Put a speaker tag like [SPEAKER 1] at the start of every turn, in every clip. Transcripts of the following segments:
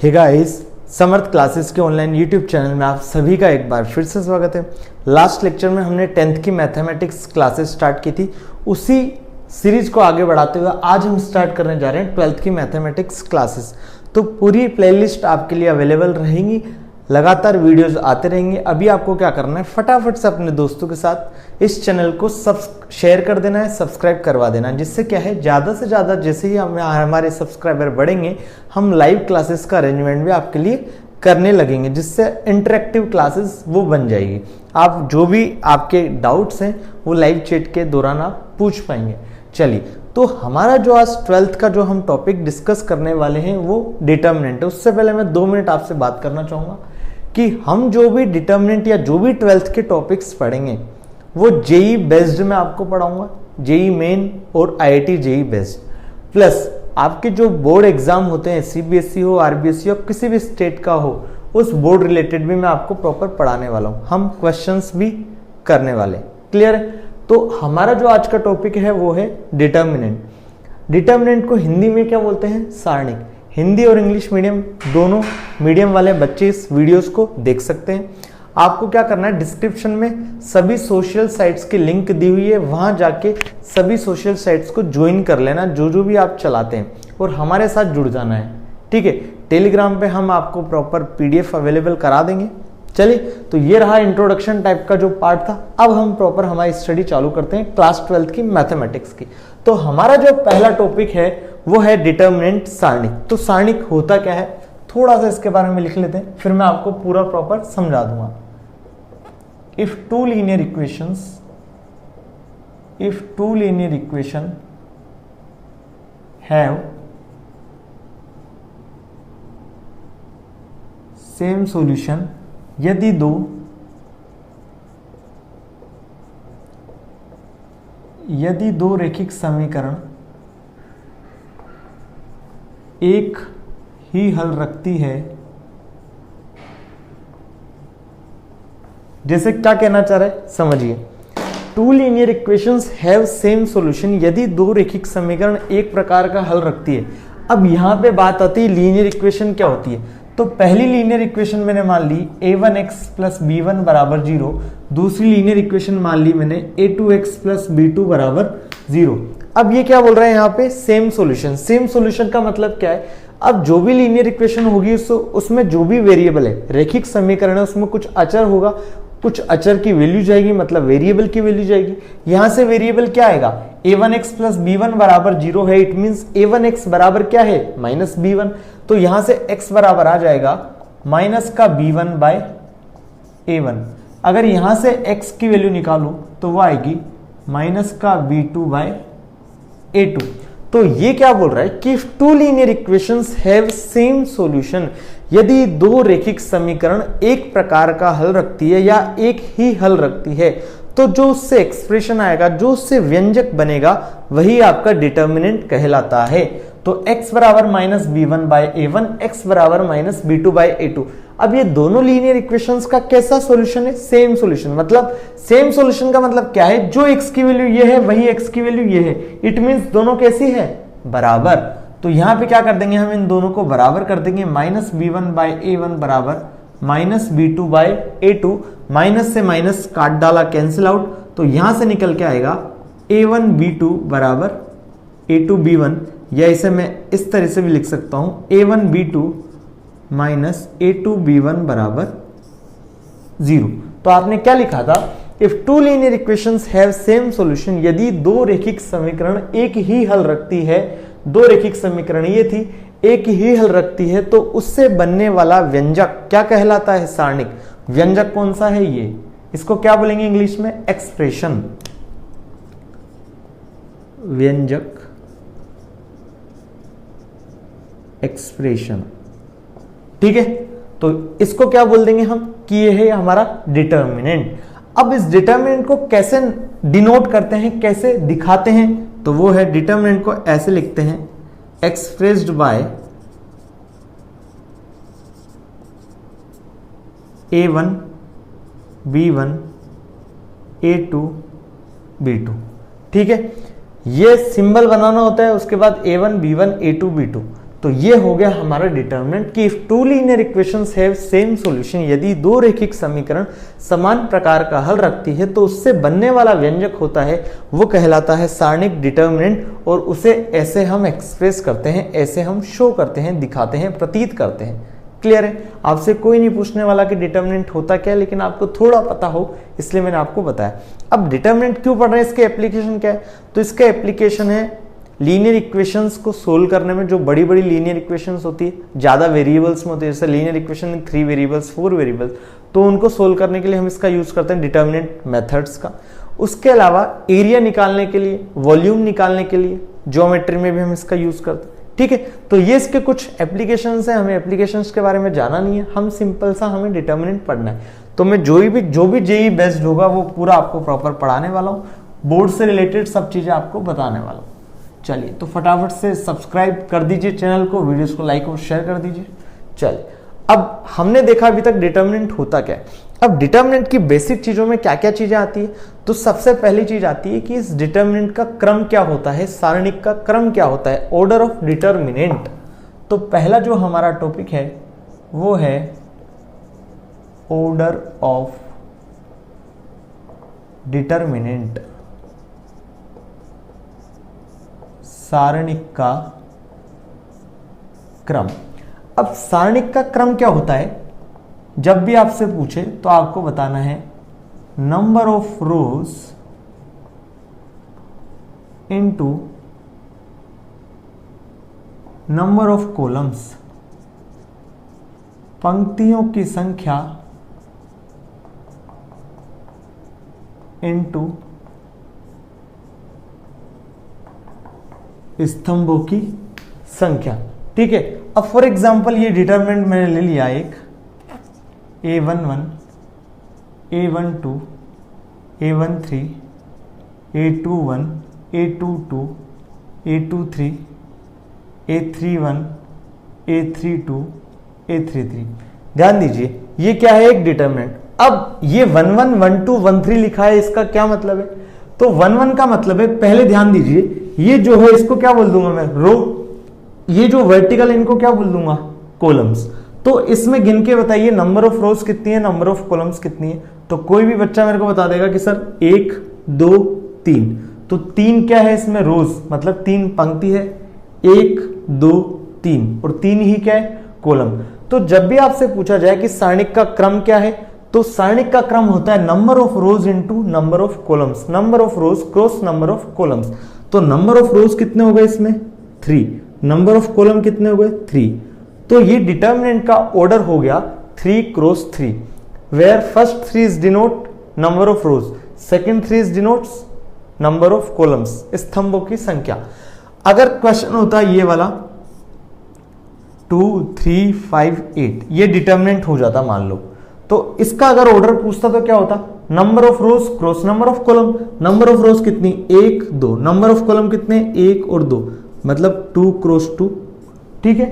[SPEAKER 1] Hey guys, समर्थ classes के online YouTube channel में आप सभी का एक बार फिर से स्वागत है। लास्ट लेक्चर में हमने 10th की मैथमेटिक्स क्लासेस स्टार्ट की थी। उसी सीरीज को आगे बढ़ाते हुए आज हम स्टार्ट करने जा रहे हैं 12th की मैथमेटिक्स क्लासेस। तो पूरी प्लेलिस्ट आपके लिए अवेलेबल रहेंगी, लगातार वीडियोस आते रहेंगे। अभी आपको क्या करना है, फटाफट से अपने दोस्तों के साथ इस चैनल को शेयर कर देना है, सब्सक्राइब करवा देना है, जिससे क्या है ज़्यादा से ज़्यादा जैसे ही हमारे सब्सक्राइबर बढ़ेंगे हम लाइव क्लासेस का अरेंजमेंट भी आपके लिए करने लगेंगे, जिससे इंटरेक्टिव क्लासेस वो बन जाएगी। आप जो भी आपके डाउट्स हैं वो लाइव चैट के दौरान आप पूछ पाएंगे। चलिए, तो हमारा जो आज 12th का जो हम टॉपिक डिस्कस करने वाले हैं वो डिटर्मिनेंट है। उससे पहले मैं 2 मिनट आपसे बात करना चाहूँगा कि हम जो भी डिटर्मिनेंट या जो भी 12th के टॉपिक्स पढ़ेंगे वो जेई बेस्ड में आपको पढ़ाऊंगा, जेई मेन और आईआईटी जेई बेस्ड। प्लस आपके जो बोर्ड एग्जाम होते हैं, सीबीएसई हो, आरबीएसई हो, किसी भी स्टेट का हो, उस बोर्ड रिलेटेड भी मैं आपको प्रॉपर पढ़ाने वाला हूँ। हम क्वेश्चंस भी करने वाले। क्लियर है? तो हमारा जो आज का टॉपिक है वो है डिटर्मिनेंट। डिटर्मिनेंट को हिंदी में क्या बोलते हैं? सारणिक। हिंदी और इंग्लिश मीडियम दोनों मीडियम वाले बच्चे इस वीडियोस को देख सकते हैं। आपको क्या करना है, डिस्क्रिप्शन में सभी सोशल साइट्स की लिंक दी हुई है, वहां जाके सभी सोशल साइट्स को ज्वाइन कर लेना जो भी आप चलाते हैं, और हमारे साथ जुड़ जाना है। ठीक है? टेलीग्राम पे हम आपको प्रॉपर पीडीएफ अवेलेबल करा देंगे। चलिए, तो ये रहा इंट्रोडक्शन टाइप का जो पार्ट था। अब हम प्रॉपर हमारी स्टडी चालू करते हैं क्लास 12th की मैथमेटिक्स की। तो हमारा जो पहला टॉपिक है वो है डिटर्मिनेंट, सारणिक। तो सारणिक होता क्या है, थोड़ा सा इसके बारे में लिख लेते हैं, फिर मैं आपको पूरा प्रॉपर समझा दूंगा। If two linear equation have same solution, यदि दो रैखिक समीकरण एक ही हल रखती है। जैसे क्या कहना चाह रहा है समझिए। Two linear equations have same solution, यदि दो रैखिक समीकरण एक प्रकार का हल रखती है। अब यहां पे बात आती है लीनियर इक्वेशन क्या होती है। तो पहली लीनियर इक्वेशन मैंने मान ली a1x प्लस b1 बराबर 0। दूसरी लीनियर इक्वेशन मान ली मैंने a2x प्लस b2 बराबर 0। अब ये क्या बोल रहा है यहाँ पे, सेम सॉल्यूशन। सेम सॉल्यूशन का मतलब क्या है, अब जो भी लीनियर इक्वेशन होगी उसमें जो भी वेरिएबल है, रैखिक समीकरण है, उसमें कुछ अचर होगा, कुछ अचर की वैल्यू जाएगी, मतलब वेरिएबल की वैल्यू जाएगी। यहां से वेरिएबल क्या आएगा, a1x प्लस b1 बराबर 0 है। इट मींस a1x बराबर क्या है, माइनस b1। तो यहां से x बराबर आ जाएगा माइनस का b1 बाय a1। अगर यहां से x की वैल्यू निकालू तो वो आएगी माइनस का b2 बाय a2। तो ये क्या बोल रहा है कि two linear equations have same solution, यदि दो रैखिक समीकरण एक प्रकार का हल रखती है या एक ही हल रखती है, तो जो उससे एक्सप्रेशन आएगा, जो उससे व्यंजक बनेगा, वही आपका डिटर्मिनेंट कहलाता है। तो x बराबर minus b1 by a1, x बराबर माइनस b2 बाय a2। अब ये दोनों लीनियर इक्वेशंस का कैसा सॉल्यूशन है, सेम सॉल्यूशन। मतलब सेम सॉल्यूशन का मतलब क्या है, जो x की वैल्यू ये है वही x की वैल्यू ये है। इट मींस दोनों कैसी है, बराबर। तो यहां पे क्या कर देंगे, हम इन दोनों को बराबर कर देंगे। माइनस b1 बाय a1 बराबर minus b2 by a2। Minus से माइनस काट डाला, कैंसिल आउट। तो यहां से निकल के आएगा a1 b2 बराबर a2 b1, या इसे मैं इस तरह से भी लिख सकता हूं a1 b2 minus a2 b1 बराबर 0। तो आपने क्या लिखा था, if two linear equations have same solution, यदि दो रैखिक समीकरण एक ही हल रखती है, दो रैखिक समीकरण ये थी, एक ही हल रखती है, तो उससे बनने वाला व्यंजक क्या कहलाता है, सारणिक। व्यंजक कौन सा है, ये, इसको क्या बोलेंगे इंग्लिश में, एक्सप्रेशन। व्यंजक, एक्सप्रेशन। ठीक है? तो इसको क्या बोल देंगे हम कि ये है हमारा डिटर्मिनेंट। अब इस डिटर्मिनेंट को कैसे डिनोट करते हैं, कैसे दिखाते हैं, तो वो है, डिटर्मिनेंट को ऐसे लिखते हैं, expressed by a1 b1 a2 b2। ठीक है? ये सिंबल बनाना होता है, उसके बाद a1 b1 a2 b2। तो ये हो गया हमारा डिटर्मिनेंट कि if two linear equations have same solution, यदि दो रैखिक समीकरण समान प्रकार का हल रखती है तो उससे बनने वाला व्यंजक होता है वो कहलाता है सारणिक डिटर्मिनेंट, और उसे ऐसे हम एक्सप्रेस करते हैं, ऐसे हम शो करते हैं, दिखाते हैं, प्रतीत करते हैं। क्लियर है? आपसे कोई नहीं पूछने वाला कि डिटर्मिनेंट होता क्या है, लेकिन आपको थोड़ा पता हो इसलिए मैंने आपको बताया। अब डिटर्मिनेंट क्यों पढ़ रहे हैं, इसके एप्लीकेशन क्या है? तो इसका एप्लीकेशन है लीनियर इक्वेशंस को सोल्व करने में। जो बड़ी बड़ी लीनियर इक्वेशंस होती है, ज्यादा वेरिएबल्स में होती है, जैसे लीनियर इक्वेशन में 3 वेरिएबल्स 4 वेरिएबल्स, तो उनको सोल्व करने के लिए हम इसका यूज करते हैं डिटर्मिनेंट मेथड्स का। उसके अलावा एरिया निकालने के लिए, वॉल्यूम निकालने के लिए ज्योमेट्री में भी हम इसका यूज करते हैं। ठीक है, तो ये इसके कुछ एप्लीकेशंस हैं। हमें एप्लीकेशंस के बारे में जाना नहीं है, हम सिंपल सा हमें डिटर्मिनेंट पढ़ना है। तो मैं जो भी जेई बेस्ड होगा वो पूरा आपको प्रॉपर पढ़ाने वाला हूँ, बोर्ड से रिलेटेड सब चीजें आपको बताने वाला हूँ। चलिए, तो फटाफट से सब्सक्राइब कर दीजिए चैनल को, वीडियोस को लाइक और शेयर कर दीजिए। चलिए, अब हमने देखा अभी तक डिटर्मिनेंट होता क्या है। अब डिटर्मिनेंट की बेसिक चीजों में क्या क्या चीजें आती है, तो सबसे पहली चीज आती है कि इस डिटर्मिनेंट का क्रम क्या होता है, सारणिक का क्रम क्या होता है, ऑर्डर ऑफ डिटर्मिनेंट। तो पहला जो हमारा टॉपिक है वो है ऑर्डर ऑफ डिटर्मिनेंट, सारणिक का क्रम। अब सारणिक का क्रम क्या होता है, जब भी आपसे पूछे तो आपको बताना है number of rose into number of columns, पंक्तियों की संख्या इनटू स्तंभों की संख्या। ठीक है, अब फॉर एग्जांपल ये डिटरमिनेंट मैंने ले लिया एक A11, A12, A13, A21, A22, A23, A31, A32, A33। ध्यान दीजिए ये क्या है, एक डिटरमिनेंट। अब ये 11, 12, 13 लिखा है, इसका क्या मतलब है? तो 11 का मतलब है, पहले ध्यान दीजिए, ये जो है इसको क्या बोल दूंगा मैं, रो। ये जो वर्टिकल इनको क्या बोल दूंगा, कॉलम्स। तो इसमें गिन के बताइए नंबर ऑफ रोज कितनी है, नंबर ऑफ कॉलम्स कितनी है। तो कोई भी बच्चा मेरे को बता देगा कि सर 1, 2, 3। तो 3 क्या है इसमें, रोज, मतलब 3 पंक्ति है, 1, 2, 3, और 3 ही क्या है, कॉलम। तो जब भी आपसे पूछा जाए कि सारणिक का क्रम क्या है, तो सारणिक का क्रम होता है number of rose into number of columns, number of rose cross number of columns. तो नंबर ऑफ रोज कितने हो गए इसमें, 3, नंबर ऑफ कॉलम कितने हो गए, 3। तो ये डिटर्मिनेंट का ऑर्डर हो गया 3 cross 3, where first 3 is denote number of rows, second 3 is denotes number of columns, स्तंभों की संख्या। अगर क्वेश्चन होता है ये वाला 2, 3, 5, 8, ये डिटर्मिनेंट हो जाता मान लो, तो इसका अगर ऑर्डर पूछता तो क्या होता, number of rose cross number of column. Number of रोज कितनी, 1, 2, नंबर ऑफ कॉलम कितने, 1 और 2, मतलब 2 क्रॉस 2। ठीक है,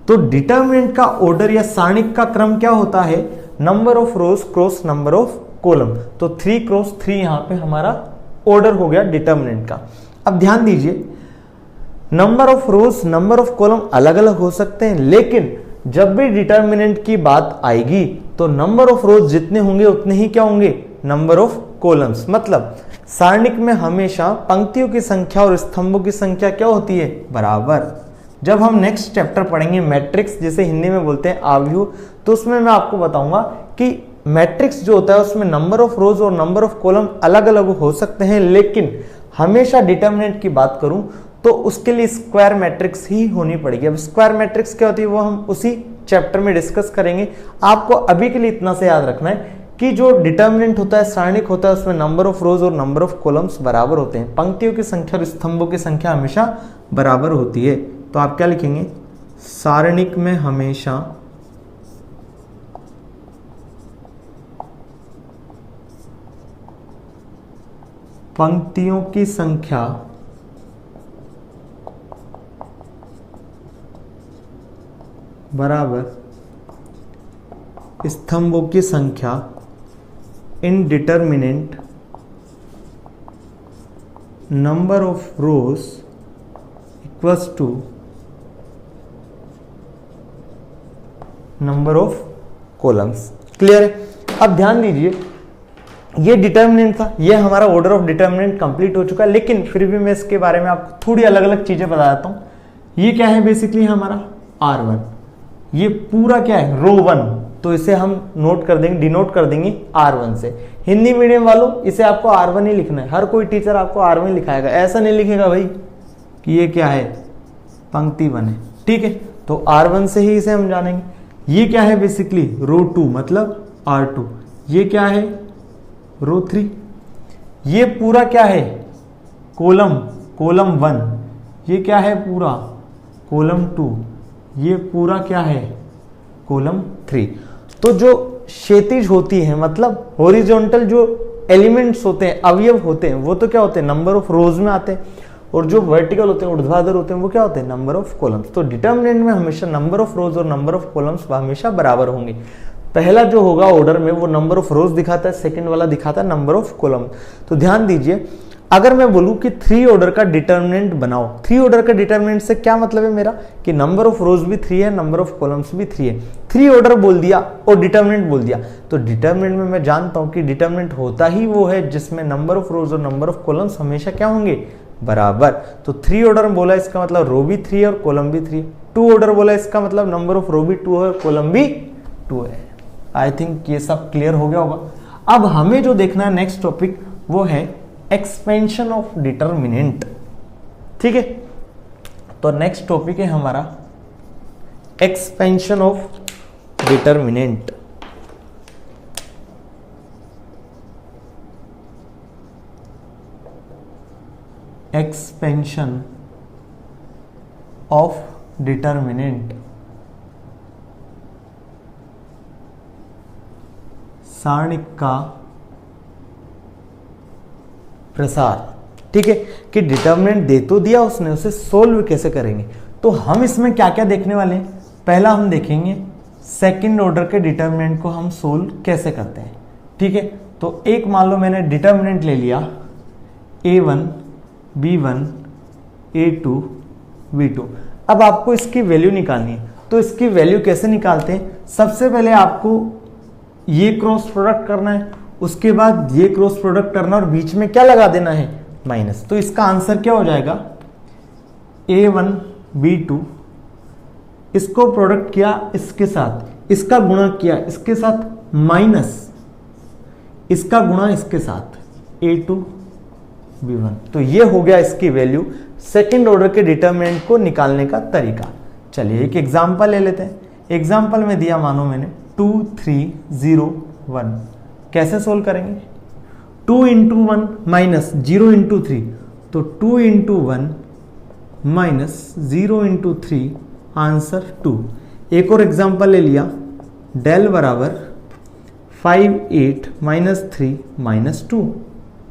[SPEAKER 1] तो डिटर्मिनेंट का ऑर्डर या सारणिक का क्रम क्या होता है, number of rose cross number of column. तो 3 क्रॉस 3 यहां पे हमारा ऑर्डर हो गया डिटर्मिनेंट का। अब ध्यान दीजिए, number of rose number of column अलग अलग हो सकते हैं, लेकिन जब भी डिटर्मिनेंट की बात आएगी तो नंबर ऑफ रोज जितने होंगे उतने ही क्या होंगे, नंबर ऑफ कॉलम्स। मतलब सारणिक में हमेशा पंक्तियों की संख्या और स्तंभों की संख्या क्या होती है, बराबर। जब हम नेक्स्ट चैप्टर पढ़ेंगे मैट्रिक्स, जिसे हिंदी में बोलते हैं आव्यूह, तो उसमें मैं आपको बताऊंगा कि मैट्रिक्स जो होता है उसमें नंबर ऑफ रोज और नंबर ऑफ कॉलम अलग अलग हो सकते हैं, लेकिन हमेशा डिटर्मिनेंट की बात करूं तो उसके लिए स्क्वायर मैट्रिक्स ही होनी पड़ेगी। अब स्क्वायर मैट्रिक्स क्या होती है वो हम उसी चैप्टर में डिस्कस करेंगे। आपको अभी के लिए इतना से याद रखना है कि जो डिटर्मिनेंट होता है, सारणिक होता है, उसमें नंबर ऑफ रोज और नंबर ऑफ कॉलम्स बराबर होते हैं। पंक्तियों की संख्या और स्तंभों की संख्या हमेशा बराबर होती है। तो आप क्या लिखेंगे, सारणिक में हमेशा पंक्तियों की संख्या बराबर स्तंभों की संख्या in determinant number of rows equals to number of columns. Clear है? अब ध्यान दीजिए, ये डिटर्मिनेंट था, ये हमारा ऑर्डर ऑफ डिटर्मिनेंट कंप्लीट हो चुका है, लेकिन फिर भी मैं इसके बारे में आपको थोड़ी अलग अलग चीजें बता देता हूँ। ये क्या है बेसिकली हमारा R1, ये पूरा क्या है रो 1, तो इसे हम नोट कर देंगे, डिनोट कर देंगे R1 से। हिंदी मीडियम वालों इसे आपको R1 ही लिखना है, हर कोई टीचर आपको R1 लिखाएगा, ऐसा नहीं लिखेगा भाई कि ये क्या है पंक्ति 1 है। ठीक है, तो R1 से ही इसे हम जानेंगे। ये क्या है बेसिकली रो 2 मतलब R2, ये क्या है रो 3, ये पूरा क्या है कॉलम 1, ये क्या है पूरा कॉलम 2, ये पूरा क्या है कॉलम 3। तो जो क्षैतिज होती है मतलब हॉरिजॉन्टल जो एलिमेंट्स होते हैं, अवयव होते हैं, वो तो क्या होते हैं नंबर ऑफ रोज में आते हैं, और जो वर्टिकल होते हैं ऊर्ध्वाधर होते हैं वो क्या होते हैं नंबर ऑफ कॉलम्स। तो डिटर्मिनेंट में हमेशा नंबर ऑफ रोज और नंबर ऑफ कॉलम्स हमेशा बराबर होंगे। पहला जो होगा ऑर्डर में वो नंबर ऑफ रोज दिखाता है, सेकंड वाला दिखाता है नंबर ऑफ कॉलम। तो ध्यान दीजिए, अगर मैं बोलूं कि 3 ऑर्डर का डिटर्मिनेंट बनाओ, 3 ऑर्डर का डिटर्मिनेंट से क्या मतलब है मेरा कि नंबर ऑफ रोज भी 3 है, नंबर ऑफ कॉलम्स भी 3 है। 3 ऑर्डर बोल दिया और डिटर्मिनेंट बोल दिया, तो डिटर्मिनेंट में मैं जानता हूं कि डिटर्मिनेंट होता ही वो है जिसमें नंबर ऑफ रोज और नंबर ऑफ कॉलम्स हमेशा क्या होंगे बराबर। तो 3 ऑर्डर बोला इसका मतलब रो भी 3 है और कॉलम भी 3 है। 2 ऑर्डर बोला इसका मतलब नंबर ऑफ रो भी 2 है और कॉलम भी 2 है। आई थिंक ये सब क्लियर हो गया होगा। अब हमें जो देखना है नेक्स्ट टॉपिक वो है एक्सपेंशन ऑफ डिटर्मिनेंट। ठीक है, तो नेक्स्ट टॉपिक है हमारा expansion of determinant. Expansion of determinant, सारणिक का प्रसार। ठीक है, कि डिटर्मिनेंट दे तो दिया उसने, उसे सोल्व कैसे करेंगे। तो हम इसमें क्या क्या देखने वाले हैं, पहला हम देखेंगे सेकंड ऑर्डर के डिटर्मिनेंट को हम सोल्व कैसे करते हैं। ठीक है, तो एक मान लो मैंने डिटर्मिनेंट ले लिया A1 B1 A2 B2। अब आपको इसकी वैल्यू निकालनी है, तो इसकी वैल्यू कैसे निकालते हैं, सबसे पहले आपको ये क्रॉस प्रोडक्ट करना है, उसके बाद ये क्रॉस प्रोडक्ट करना और बीच में क्या लगा देना है माइनस। तो इसका आंसर क्या हो जाएगा A1 B2, इसको प्रोडक्ट किया इसके साथ, इसका गुणा किया इसके साथ माइनस इसका गुणा इसके साथ A2 B1। तो ये हो गया इसकी वैल्यू, सेकंड ऑर्डर के डिटरमिनेंट को निकालने का तरीका। चलिए एक एग्जांपल ले लेते हैं। एग्जांपल में दिया मानो मैंने 2 3 0 1, कैसे सोल्व करेंगे 2 इंटू 1 माइनस 0 इंटू 3, तो 2 इंटू 1 माइनस 0 इंटू 3 आंसर 2। एक और एग्जांपल ले लिया, डेल बराबर 5 8 माइनस 3 माइनस 2।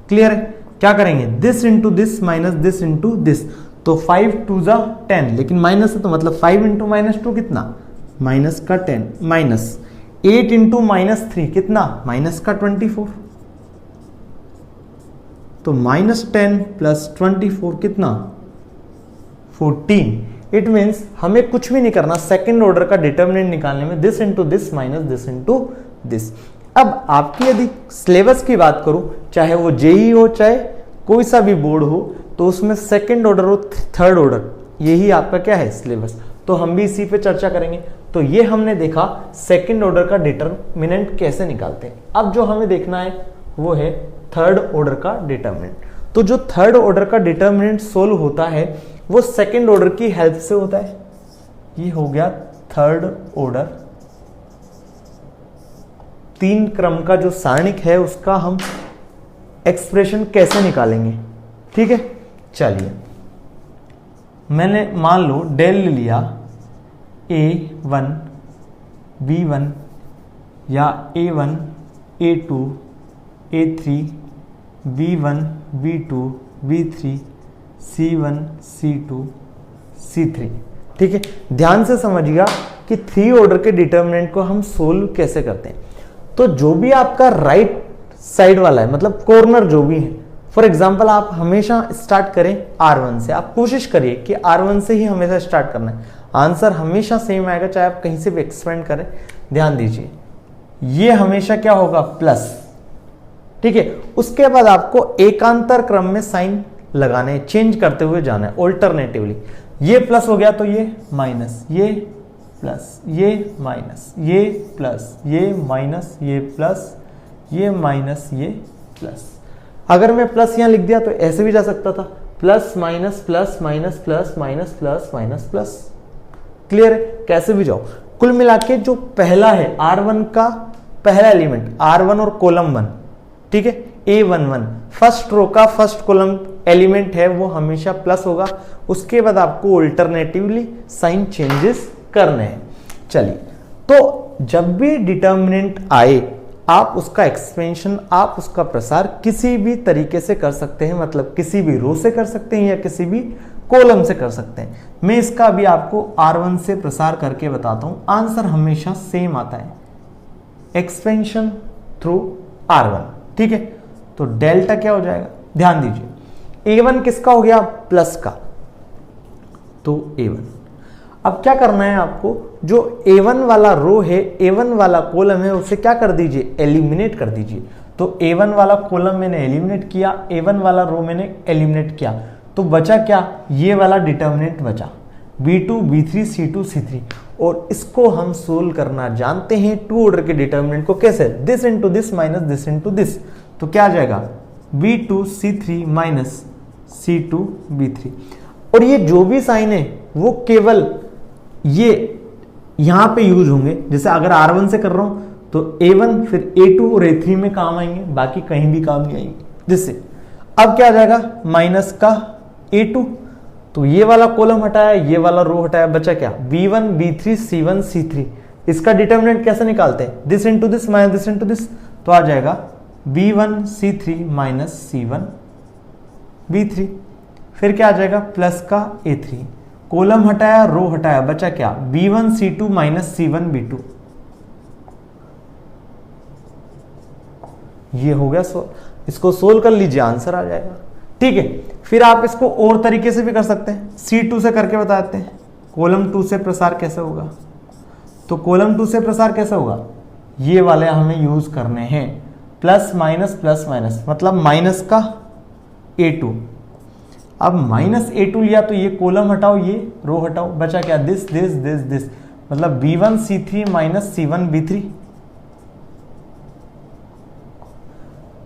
[SPEAKER 1] क्लियर है, क्या करेंगे this into this minus this into this, तो 5 2 जा 10, लेकिन माइनस है तो मतलब 5 इंटू माइनस 2 कितना माइनस का 10, माइनस 8 इंटू माइनस 3 कितना माइनस का 24, तो माइनस 10 प्लस 24 कितना 14। इट मीन्स हमें कुछ भी नहीं करना, सेकंड ऑर्डर का डिटर्मिनेंट निकालने में this into this minus this into this. अब आपकी यदि सिलेबस की बात करूं, चाहे वो जेई हो चाहे कोई सा भी बोर्ड हो, तो उसमें सेकंड ऑर्डर और थर्ड ऑर्डर यही आपका क्या है सिलेबस, तो हम भी इसी पे चर्चा करेंगे। तो ये हमने देखा सेकंड ऑर्डर का डिटर्मिनेंट कैसे निकालते हैं। अब जो हमें देखना है वो है थर्ड ऑर्डर का डिटर्मिनेंट। तो जो थर्ड ऑर्डर का डिटर्मिनेंट सोल्व होता है वो सेकंड ऑर्डर की हेल्प से होता है। ये हो गया थर्ड ऑर्डर, 3 क्रम का जो सारणिक है उसका हम एक्सप्रेशन कैसे निकालेंगे। ठीक है, चलिए मैंने मान लो डेल लिया A1 B1 या A1 A2 A3 B1 B2 B3 C1 C2 C3। ठीक है, ध्यान से समझिएगा कि 3 ऑर्डर के डिटर्मिनेंट को हम सोल्व कैसे करते हैं। तो जो भी आपका राइट साइड वाला है, मतलब कॉर्नर जो भी है, फॉर एग्जाम्पल आप हमेशा स्टार्ट करें R1 से, आप कोशिश करिए कि R1 से ही हमेशा स्टार्ट करना है। आंसर हमेशा सेम आएगा, चाहे आप कहीं से भी एक्सपेंड करें। ध्यान दीजिए, ये हमेशा क्या होगा, प्लस। ठीक है, उसके बाद आपको एकांतर क्रम में साइन लगाने, चेंज करते हुए जाना है ऑल्टरनेटिवली। ये प्लस हो गया तो ये माइनस, ये प्लस, ये माइनस, ये प्लस, ये माइनस, ये प्लस, ये माइनस, ये प्लस। अगर मैं प्लस यहां लिख दिया तो ऐसे भी जा सकता था, plus minus plus minus plus minus plus minus plus. Clear है, कैसे भी जाओ। कुल मिला के जो पहला है R1 का पहला एलिमेंट R1 और कॉलम 1, ठीक है, A11 फर्स्ट रो का फर्स्ट कॉलम एलिमेंट है, वो हमेशा प्लस होगा। उसके बाद आपको अल्टरनेटिवली साइन चेंजेस करने हैं। चलिए, तो जब भी डिटर्मिनेंट आए आप उसका एक्सपेंशन, आप उसका प्रसार किसी भी तरीके से कर सकते हैं, मतलब किसी भी रो से कर सकते हैं या किसी भी कॉलम से कर सकते हैं। मैं इसका अभी आपको R1 से प्रसार करके बताता हूं। आंसर हमेशा सेम आता है, एक्सपेंशन थ्रू R1। ठीक है, तो डेल्टा क्या हो जाएगा, ध्यान दीजिए, A1 किसका हो गया, प्लस का, तो A1। अब क्या करना है आपको, जो A1 वाला रो है, A1 वाला कॉलम है, उसे क्या कर दीजिए, एलिमिनेट कर दीजिए। तो A1 वाला कॉलम मैंने एलिमिनेट किया, A1 वाला रो मैंने एलिमिनेट किया, तो बचा क्या, ये वाला डिटर्मिनेंट बचा, B2 B3 C2 C3। और इसको हम सोल्व करना जानते हैं, टू ऑर्डर के डिटर्मिनेंट को कैसे, this into this minus this into this. तो क्या आ जाएगा, B2 C3 minus C2 B3। और ये जो भी साइन है वो केवल ये यहां पे यूज होंगे। जैसे अगर R1 से कर रहा हूं तो A1 फिर A2 और A3 में काम आएंगे, बाकी कहीं भी काम नहीं आएंगे। जिससे अब क्या आ जाएगा, माइनस का A2, तो ये वाला कॉलम हटाया, ये वाला रो हटाया, बचा क्या, B1 B3 C1 C3। इसका डिटर्मिनेंट कैसे निकालते हैं, this into this minus this into this. तो आ जाएगा B1 C3 minus C1 B3। फिर क्या आ जाएगा, प्लस का A3, कॉलम हटाया, रो हटाया, बचा क्या, B1 C2 minus C1 B2। ये हो गया इसको सोल्व कर लीजिए, आंसर आ जाएगा। ठीक है, फिर आप इसको और तरीके से भी कर सकते हैं, C2 से करके बताते हैं, कॉलम 2 से प्रसार कैसे होगा। तो कॉलम 2 से प्रसार कैसे होगा, ये वाले हमें यूज करने हैं, प्लस माइनस, मतलब माइनस का A2। अब माइनस A2 लिया तो ये कॉलम हटाओ, ये रो हटाओ, बचा क्या, दिस दिस दिस दिस, मतलब B1 C3 minus C1 B3।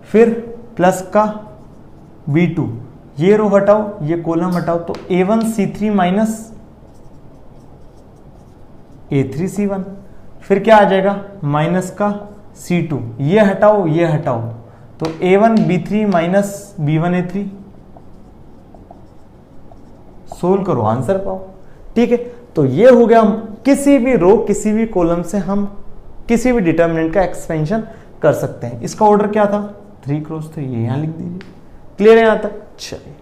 [SPEAKER 1] फिर प्लस का B2, ये रो हटाओ, ये कॉलम हटाओ, तो A1 C3 minus A3 C1। फिर क्या आ जाएगा, माइनस का C2, ये हटाओ, ये हटाओ, तो A1 B3 minus B1 A3। Solve करो, आंसर पाओ। ठीक है, तो ये हो गया, किसी भी रो किसी भी कॉलम से हम किसी भी डिटर्मिनेंट का एक्सपेंशन कर सकते हैं। इसका ऑर्डर क्या था, 3 क्रॉस 3, ये यहां लिख दीजिए। क्लियर है यहां तक, चलिए,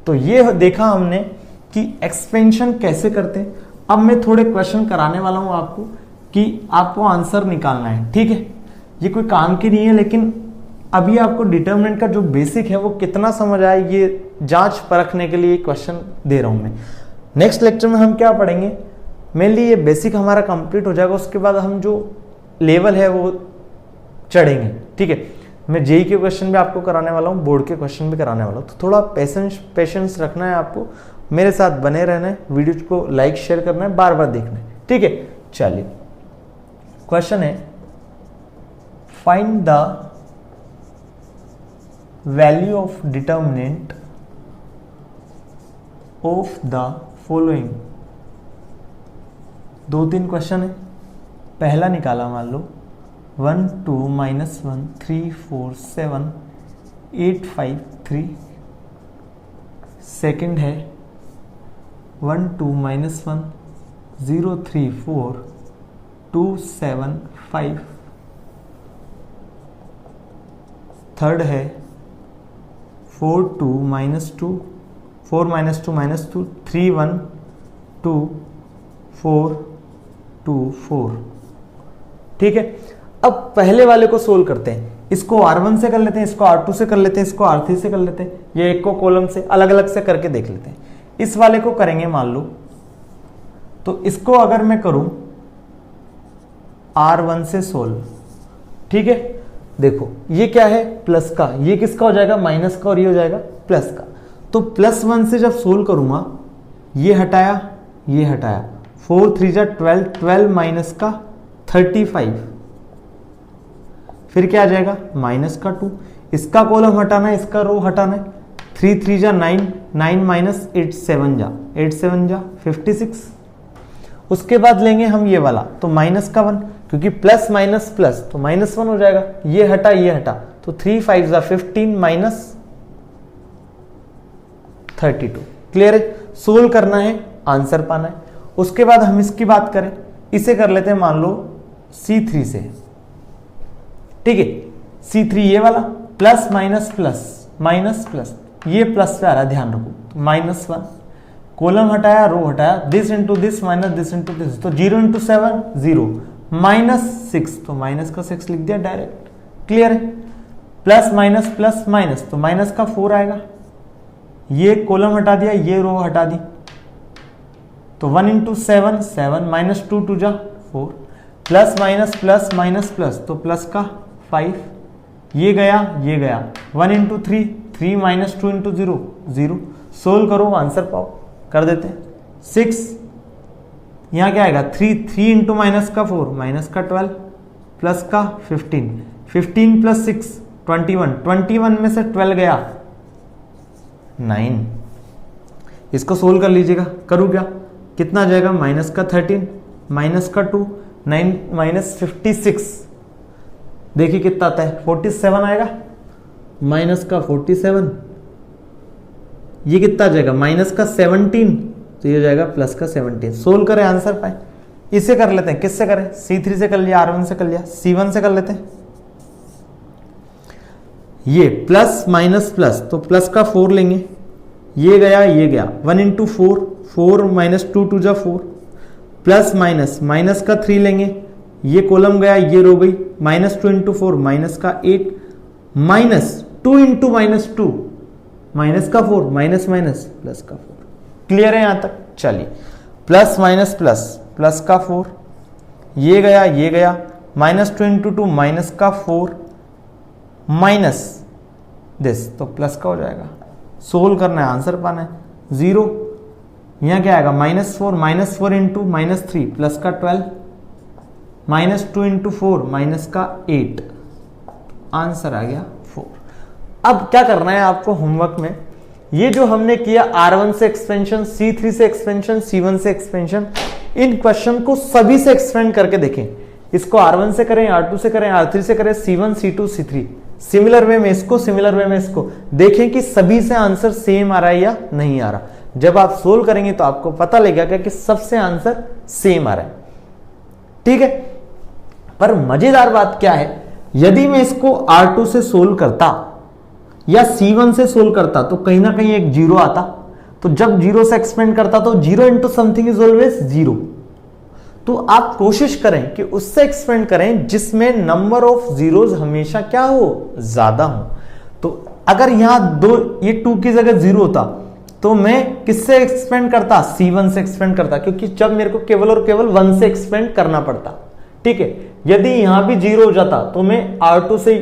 [SPEAKER 1] तो ये देखा हमने कि एक्सपेंशन कैसे करते हैं। अब मैं थोड़े क्वेश्चन कराने वाला हूं आपको कि आपको आंसर निकालना है। ठीक है, ये कोई काम की नहीं है, लेकिन अभी आपको डिटर्मिनेंट का जो बेसिक है वो कितना समझ आए, ये जांच परखने के लिए क्वेश्चन दे रहा हूं मैं। नेक्स्ट लेक्चर में हम क्या पढ़ेंगे, मेनली ये बेसिक हमारा कंप्लीट हो जाएगा, उसके बाद हम जो लेवल है वो चढ़ेंगे। ठीक है, मैं जेई के क्वेश्चन भी आपको कराने वाला हूँ, बोर्ड के क्वेश्चन भी कराने वाला हूँ, तो थोड़ा पेशेंस रखना है आपको, मेरे साथ बने रहना है, वीडियो को लाइक शेयर करना है, बार बार देखना है। ठीक है, चलिए, क्वेश्चन है, find the value of determinant of the following. 2-3 question है, पहला निकाला मान लो 1 2 -1 3 4 7 8 5 3। सेकंड है 1 2 -1 0 3 4 2 7 5। थर्ड है 4 2 -2 4 -2 3 1 2 4 2 4। ठीक है, अब पहले वाले को सोल्व करते हैं, इसको R1 से कर लेते हैं, इसको R2 से कर लेते हैं, इसको R3 से कर लेते हैं, ये एक को कॉलम से अलग अलग से करके देख लेते हैं। इस वाले को करेंगे मान लो तो इसको अगर मैं करूं R1 से सोल्व, ठीक है, देखो ये क्या है प्लस का, ये किसका हो जाएगा माइनस का, और ये हो जाएगा प्लस का। तो +1 से जब सोल्व करूंगा, ये हटाया ये हटाया, 4 3 जा 12, 12 माइनस का 35, फिर क्या आ जाएगा माइनस का 2, इसका कॉलम हटाना है इसका रो हटाना है, 3 3 जा 9, 9 माइनस 8 7 जा 8 7 जा 56। उसके बाद लेंगे हम ये वाला, तो माइनस का 1, क्योंकि प्लस माइनस प्लस तो -1 हो जाएगा, ये हटा तो 3 5 जा 15 माइनस 32। क्लियर है, सोल्व करना है आंसर पाना है। उसके बाद हम इसकी बात करें, इसे कर लेते हैं मान लो C3 से, ठीक है, C3 ये वाला, plus minus plus minus plus, ये प्लस पे आ रहा है ध्यान रखो, -1, कॉलम हटाया रो हटाया, this into this minus this into this, तो 0 इंटू 7 0, -6 तो माइनस का 6 लिख दिया डायरेक्ट। क्लियर है, प्लस माइनस तो माइनस का 4 आएगा, ये कॉलम हटा दिया ये रो हटा दी, तो 1 इंटू 7 7, -2 2 जा 4, प्लस माइनस प्लस तो प्लस का 5, ये गया 1 इंटू 3 3 माइनस 2 इंटू 0 0, सोल्व करो आंसर पाओ, कर देते हैं 6, यहाँ क्या आएगा 3 इंटू माइनस का 4 माइनस का 12 प्लस का 15, 15 प्लस 6 21, 21 में से 12 गया 9, इसको सोल्व कर लीजिएगा, करूँ क्या, कितना आ जाएगा माइनस का 13 माइनस का 2 9 माइनस 56, देखिए कितना आता है 47 आएगा, माइनस का 47, ये कितना आ जाएगा माइनस का 17, तो ये हो जाएगा प्लस का 17। सोल्व करें आंसर पाए, इसे कर लेते हैं, किससे करें, C3 से कर लिया, R1 से कर लिया, C1 से कर लेते हैं, ये प्लस माइनस प्लस तो प्लस का 4 लेंगे, ये गया 1 इंटू 4 4 माइनस 2 2 जा 4, प्लस माइनस का 3 लेंगे, ये कॉलम गया ये रो गई, -2 इंटू 4 माइनस का 8, -2 इंटू -2 माइनस का 4 माइनस प्लस का 4। क्लियर है यहां तक, चलिए प्लस माइनस प्लस प्लस का 4, ये गया -2 इंटू 2 माइनस का 4 माइनस दिस तो प्लस का हो जाएगा, सोल्व करना है आंसर पाना है, 0, यहाँ क्या आएगा -4 इंटू -3 प्लस का 12, -2 इंटू 4 माइनस का 8, आंसर आ गया 4। अब क्या करना है आपको होमवर्क में, ये जो हमने किया R1 से एक्सपेंशन, C3 से एक्सपेंशन, C1 से एक्सपेंशन, इन क्वेश्चन को सभी से एक्सपेंड करके देखें, इसको R1 से करें, R2 से करें, R3 से करें, C1 C2 C3, similar way में इसको, सिमिलर वे में इसको, देखें कि सभी से आंसर सेम आ रहा है या नहीं आ रहा। जब आप सोल्व करेंगे तो आपको पता लगेगा कि सबसे आंसर सेम आ रहा है, ठीक है। पर मजेदार बात क्या है, यदि मैं इसको R2 से सोल्व करता या C1 से सोल्व करता तो कहीं ना कहीं एक 0 आता, तो जब 0 से एक्सपेंड करता तो 0 इंटू समथिंग इज ऑलवेज 0। तो आप कोशिश करें कि उससे एक्सपेंड करें जिसमें नंबर ऑफ जीरोज हमेशा क्या हो, ज्यादा हो। तो अगर यहां ये 2 की जगह 0 होता तो मैं किससे एक्सपेंड करता, C1 से एक्सपेंड करता, क्योंकि जब मेरे को केवल और केवल 1 से एक्सपेंड करना पड़ता, ठीक है। यदि यहां भी 0 हो जाता तो मैं R2 से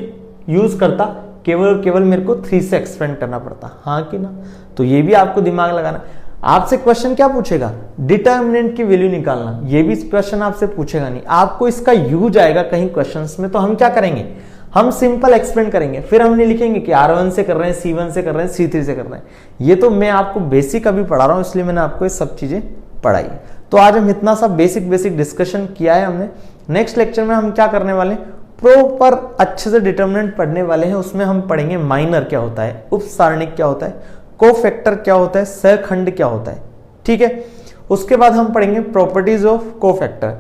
[SPEAKER 1] यूज करता, केवल और केवल मेरे को 3 से एक्सपेंड करना पड़ता, हाँ कि ना। तो ये भी आपको दिमाग लगाना। आपसे क्वेश्चन क्या पूछेगा, डिटर्मिनेंट की वैल्यू निकालना, ये भी क्वेश्चन आपसे पूछेगा नहीं, आपको इसका यूज आएगा कहीं क्वेश्चंस में। तो हम क्या करेंगे, हम सिंपल एक्सपेंड करेंगे, फिर हम नहीं लिखेंगे कि R1 से कर रहे हैं, C1 से कर रहे हैं, C3 से कर रहे हैं। ये तो मैं आपको बेसिक अभी पढ़ा रहा हूं, इसलिए मैंने आपको ये सब चीजें पढ़ाई। तो आज हम इतना सा बेसिक डिस्कशन किया है हमने। नेक्स्ट लेक्चर में हम क्या करने वाले हैं, प्रॉपर अच्छे से डिटर्मिनेंट पढ़ने वाले हैं। उसमें हम पढ़ेंगे माइनर क्या होता है, उप सारणिक क्या होता है, कोफैक्टर क्या होता है, सहखंड क्या होता है, ठीक है। उसके बाद हम पढ़ेंगे प्रॉपर्टीज ऑफ कोफैक्टर,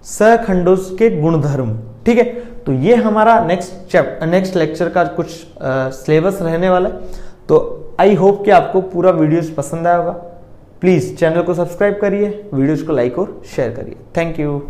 [SPEAKER 1] सहखंडों के गुणधर्म, ठीक है। तो ये हमारा नेक्स्ट लेक्चर का कुछ सिलेबस रहने वाला है। तो आई होप कि आपको पूरा वीडियोस पसंद आया होगा। प्लीज चैनल को सब्सक्राइब करिए, वीडियोस को लाइक और शेयर करिए। Thank you.